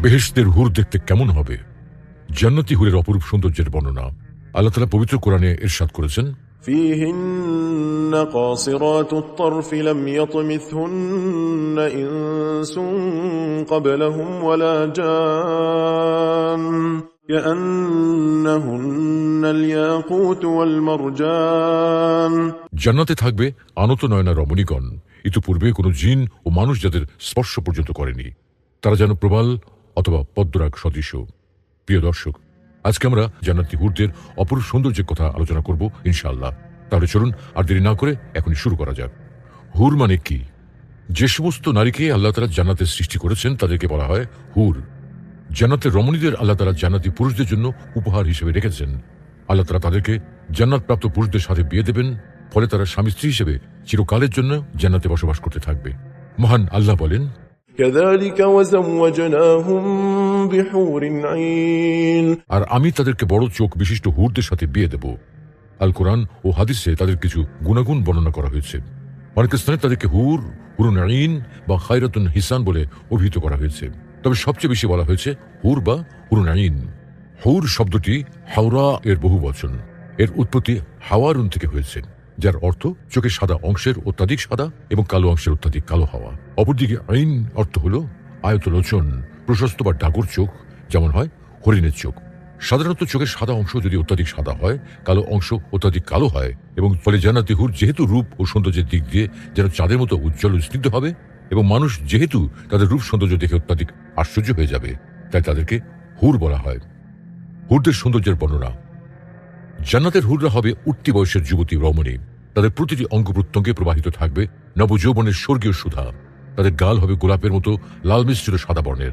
বেহেশতের হুর দেখতে কেমন হবে? জান্নাতি হুরের অপরূপ সৌন্দর্যের বর্ণনা আল্লাহ তাআলা পবিত্র কোরআনে ইরশাদ করেছেন, فيهن قاصرات الطرف لم يطمثهن إنس قبلهم ولا جان كأنهن الياقوت والمرجان। জান্নাতে থাকবে আনত নয়না রমণীগণ, ইতিপূর্বে কোনো জিন ও মানুষ যাদের স্পর্শ পর্যন্ত করেনি। তারা যেন প্রবাল অথবা পদ্মরাগ সদৃশ। প্রিয় দর্শক, আজকে আমরা জান্নাতি হুরদের অপরূপ সৌন্দর্যের কথা আলোচনা করব ইনশাআল্লাহ। তাহলে চলুন আর দেরি না করে এখনই শুরু করা যাক। হুর মানে কি? যে সমস্ত নারীকে আল্লাহ তাআলা জান্নাতে সৃষ্টি করেছেন তাদেরকে বলা হয় হুর। জান্নাতের রমণীদের আল্লাহ তাআলা জান্নাতি পুরুষদের জন্য উপহার হিসেবে রেখেছেন। আল্লাহ তাআলা তাদেরকে জান্নাতপ্রাপ্ত পুরুষদের সাথে বিয়ে দেবেন, ফলে তারা স্বামী স্ত্রী হিসেবে চিরকালের জন্য জান্নাতে বসবাস করতে থাকবে। মহান আল্লাহ বলেন, كذلك وزوجناهم بحور عين। আর আমি তাদেরকে বড় চোখ বিশিষ্ট হুরদের সাথে বিয়ে দেব। আল কোরআন ও হাদিসে তাদের কিছু গুণাগুণ বর্ণনা করা হয়েছে। অনেক স্থানে তাদেরকে হুরুন আইন বা খায়রাতুন হিসান বলে অভিহিত করা হয়েছে। তবে সবচেয়ে বেশি বলা হয়েছে হুর বা হুরুন আইন। হুর শব্দটি হাওরা এর বহু বচন। এর উৎপত্তি হাওয়ারুন থেকে হয়েছে, যার অর্থ চোখের সাদা অংশের অত্যাধিক সাদা এবং কালো অংশের অত্যাধিক কালো হওয়া। অপরদিকে আইন অর্থ হল আয়তলোচন, প্রশস্ত বা ডাগর চোখ, যেমন হয় হরিণের চোখ। সাধারণত চোখের সাদা অংশ যদি অত্যাধিক সাদা হয়, কালো অংশ অত্যাধিক কালো হয়, এবং ফলে জান্নাতি হুর যেহেতু রূপ ও সৌন্দর্যের দিক দিয়ে যেন চাঁদের মতো উজ্জ্বল ও স্নিগ্ধ হবে, এবং মানুষ যেহেতু তাদের রূপ সৌন্দর্য দেখে অত্যাধিক আশ্চর্য হয়ে যাবে, তাই তাদেরকে হুর বলা হয়। হুরদের সৌন্দর্যের বর্ণনা। জান্নাতের হুররা হবে উঠতি বয়সের যুবতী রমণী। তাদের প্রতিটি অঙ্গ প্রত্যঙ্গে প্রবাহিত থাকবে নবযৌবনের স্বর্গীয় সুধা। তাদের গাল হবে গোলাপের মতো লাল মিশ্রিত সাদা বর্ণের।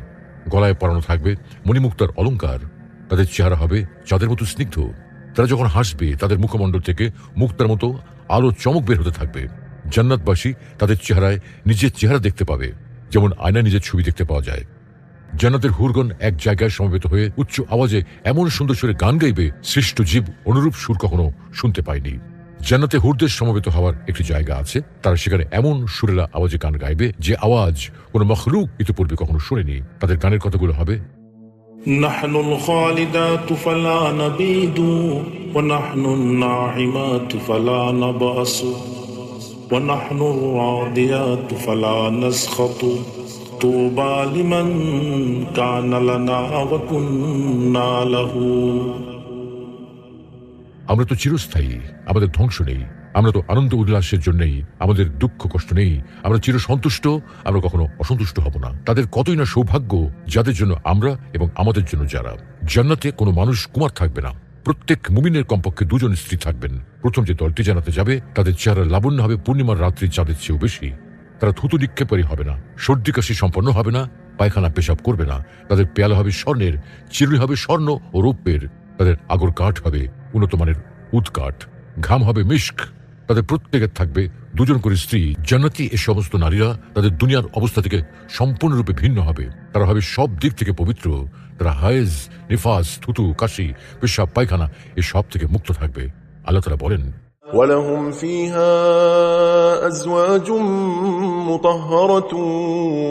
গলায় পরানো থাকবে মণিমুক্তার অলংকার। তাদের চেহারা হবে চাঁদের মতো স্নিগ্ধ। তারা যখন হাসবে তাদের মুখমণ্ডল থেকে মুক্তার মতো আলো চমক বের হতে থাকবে। জান্নাতবাসী তাদের চেহারায় নিজের চেহারা দেখতে পাবে, যেমন আয়নায় নিজের ছবি দেখতে পাওয়া যায়। জান্নাতের হুরগণ এক জায়গায় সমবেত হয়ে উচ্চ আওয়াজে এমন সুন্দর সুরে গান গাইবে, সৃষ্ট জীব অনুরূপ সুর কখনো শুনতে পায়নি। জান্নাতে হুরদের সমবেত হওয়ার একটি জায়গা আছে। তারা সেখানে এমন সুরেলা আওয়াজে গান গাইবে যে আওয়াজ কোনো মখলুক ইতিপূর্বে কখনো শুনেনি। তাদের গানের কথাগুলো হবে, نحن الخالدات فلا نبيد ونحن الناعمات فلا نبأس ونحن الراضيات فلا نسخط طوبى لمن كان لنا وكنا له। আমরা তো চিরস্থায়ী, আমাদের ধ্বংস নেই। আমরা তো আনন্দ উল্লাসের জন্যই, আমাদের দুঃখ কষ্ট নেই। আমরা চির সন্তুষ্ট, আমরা কখনো অসন্তুষ্ট হব না। তাদের কতই না সৌভাগ্য যাদের জন্য আমরা এবং আমাদের জন্য যারা। জান্নাতে কোনো মানুষ কুমার থাকবে না। প্রত্যেক মুমিনের কমপক্ষে দুজন স্ত্রী থাকবেন। প্রথম যে দলটি জান্নাতে যাবে তাদের চেহারার লাবণ্য হবে পূর্ণিমার রাত্রি চাঁদের চেয়েও বেশি। তারা থুতু নিক্ষেপকারী হবে না, সর্দি কাশি সম্পন্ন হবে না, পায়খানা পেশাব করবে না। তাদের পেয়ালা হবে স্বর্ণের, চিরুনি হবে স্বর্ণ ও রৌপ্যের। তাদের আগর কাঠ হবে উন্নত মানের উদ কাঠ, ঘাম হবে মিস্ক। তাদের প্রত্যেকের থাকবে দুজন করে স্ত্রী। জান্নাতি এ সমস্ত নারীরা তাদের দুনিয়ার অবস্থা থেকে সম্পূর্ণরূপে ভিন্ন হবে। তারা হবে সব দিক থেকে পবিত্র। তারা হায়েজ, নিফাস, থুতু, কাশি, পেশাব, পায়খানা এসব থেকে মুক্ত থাকবে। আল্লাহ তাআলা বলেন, ولهم فيها أزواج مطهرة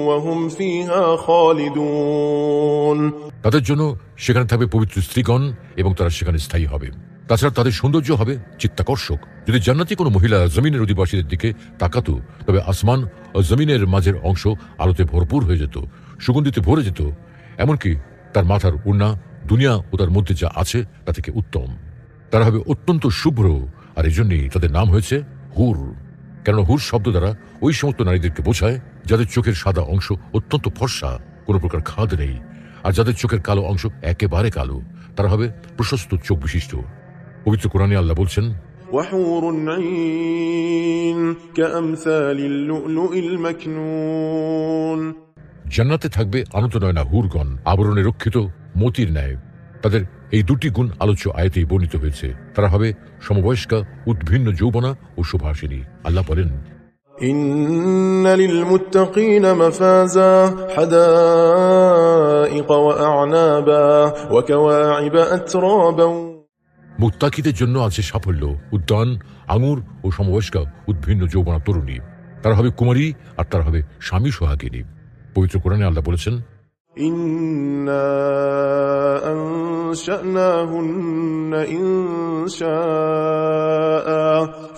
وهم فيها خالدون। তাদের জন্য সেখানে থাকবে পবিত্র স্ত্রীগণ এবং তারা সেখানে স্থায়ী হবে। তাছাড়া তাদের সৌন্দর্য হবে চিত্তাকর্ষক। যদি জান্নাতি কোনো মহিলা জমিনের অধিবাসীদের দিকে তাকাতো, তবে আসমান ও জমিনের মাঝের অংশ আলোতে ভরপুর হয়ে যেত, সুগন্ধিতে ভরে যেত। এমনকি তার মাথার ওড়না দুনিয়া ও তার মধ্যে যা আছে তা থেকে উত্তম। তারা হবে অত্যন্ত শুভ্র, আর এই জন্যই তাদের নাম হয়েছে হুর। কেননা হুর শব্দ দ্বারা ওই সমস্ত নারীদেরকে বোঝায় যাদের চোখের সাদা অংশ অত্যন্ত ফর্সা, কোনো প্রকার খাদ নেই, আর যাদের চোখের কালো অংশ একেবারে কালো। তারা হবে প্রশস্ত চোখ বিশিষ্ট। পবিত্র কোরআনে আল্লাহ বলছেন, وحور عين كأمثال اللؤلؤ المكنون। জান্নাতে থাকবে আনত নয়না হুরগণ, আবরণে রক্ষিত মতির ন্যায়। তাদের এই দুটি গুণ আলোচ্য আয়াতেই বর্ণিত হয়েছে। তারা হবে সমবয়স্কা, উদ্ভিন্ন যৌবনা ও সুভাষিনী। আল্লাহ বলেন, إن للمتقين مفازا حدائق وأعنابا وكواعب أترابا। মুত্তাকিদের জন্য আছে সাফল্য, উদ্যান, আঙুর ও সমবয়স্কা উদ্ভিন্ন যৌবনা তরুণী। তারা হবে কুমারী, আর তারা হবে স্বামী সোহাগিনী। পবিত্র কোরআনে আল্লাহ বলেছেন, إنا أنشأناهن إنشاء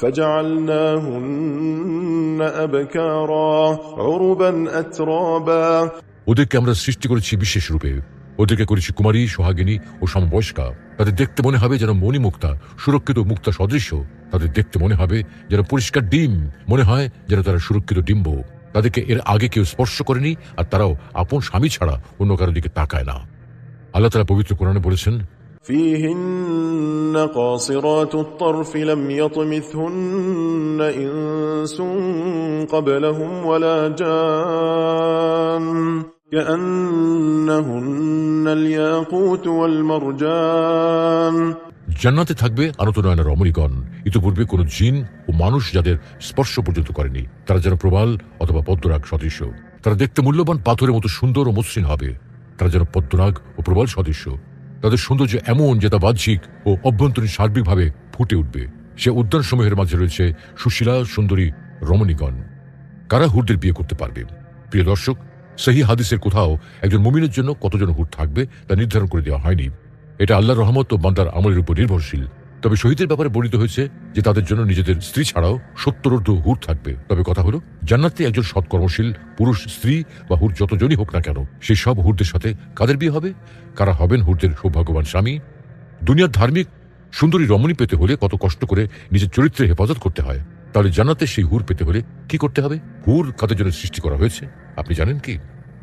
فجعلناهن أبكارا عربا أترابا ওদেরকে আমরা সৃষ্টি করেছি বিশেষ রূপে, ওদেরকে করেছি কুমারী, সোহাগিনী ও সমবয়স্কা। তাদের দেখতে মনে হবে যেন মণিমুক্তা, সুরক্ষিত মুক্তা সদৃশ্য। তাদের দেখতে মনে হবে যেন পরিষ্কার ডিম, মনে হয় যেন তারা সুরক্ষিত ডিম্ব। তাদেরকে এর আগে কেউ স্পর্শ করেনি, আর তারাও আপন স্বামী ছাড়া অন্য কারো দিকে তাকায় না। আল্লাহ তাআলা পবিত্র কোরআনে বলেছেন, فيهن قاصرات الطرف لم يطمثهن إنس قبلهم ولا جان كأنهن الياقوت والمرجان জান্নাতে থাকবে আনতনয়না রমণীগণ, ইতিপূর্বে কোন জিন ও মানুষ যাদের স্পর্শ পর্যন্ত করেনি। তারা যেন প্রবাল অথবা পদ্মরাগ সদৃশ্য। তারা দেখতে মূল্যবান পাথরের মতো সুন্দর ও মসৃণ হবে। তারা যেন পদ্মরাগ ও প্রবাল সদৃশ্য। তাদের সৌন্দর্য এমন যে তা বাহ্যিক ও অভ্যন্তরীণ সার্বিকভাবে ফুটে উঠবে। সে উদ্যান সমূহের মাঝে রয়েছে সুশীলা সুন্দরী রমণীগণ। কারা হুরদের বিয়ে করতে পারবে? প্রিয় দর্শক, সহিহ হাদিসের কোথাও একজন মুমিনের জন্য কতজন হুর থাকবে তা নির্ধারণ করে দেওয়া হয়নি। এটা আল্লাহর রহমত ও বান্দার আমলের উপর নির্ভরশীল। তবে শহীদের ব্যাপারে বর্ণিত হয়েছে যে তাদের জন্য নিজেদের স্ত্রী ছাড়াও 70 হুর থাকবে। তবে কথা হলো, জান্নাতে একজন সৎকর্মশীল পুরুষ স্ত্রী বা হুর যতজনই হোক না কেন, সেই সব হুরদের সাথে কাদের বিয়ে হবে? কারা হবেন হুরদের সৌভাগ্যবান স্বামী? দুনিয়ার ধার্মিক সুন্দরী রমণী পেতে হলে কত কষ্ট করে নিজের চরিত্রের হেফাজত করতে হয়, তাহলে জান্নাতে সেই হুর পেতে হলে কি করতে হবে? হুর কাদের জন্য সৃষ্টি করা হয়েছে আপনি জানেন কি?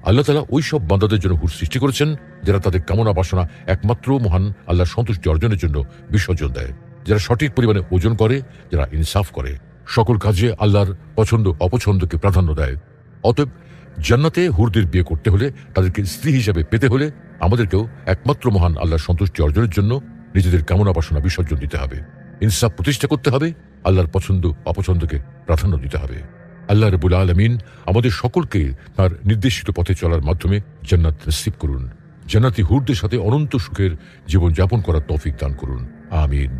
আল্লাহ তাআলা ওই সব বান্দাদের জন্য হুর সৃষ্টি করেছেন যারা তাদের কামনা বাসনা একমাত্র মহান আল্লাহর সন্তুষ্টি অর্জনের জন্য বিসর্জন দেয়, যারা সঠিক পরিমাণে ওজন করে, যারা ইনসাফ করে, সকল কাজে আল্লাহর পছন্দ অপছন্দকে প্রাধান্য দেয়। অতএব জান্নাতে হুরদের বিয়ে করতে হলে, তাদেরকে স্ত্রী হিসেবে পেতে হলে আমাদেরকেও একমাত্র মহান আল্লাহর সন্তুষ্টি অর্জনের জন্য নিজেদের কামনা বাসনা বিসর্জন দিতে হবে, ইনসাফ প্রতিষ্ঠা করতে হবে, আল্লাহর পছন্দ অপছন্দকে প্রাধান্য দিতে হবে। আল্লাহ রাব্বুল আলামিন আমাদের সকলকে তার নির্দেশিত পথে চলার মাধ্যমে জান্নাত নসিব করুন। জান্নাতি হুরদের সাথে অনন্ত সুখের জীবন যাপন করার তৌফিক দান করুন। আমিন।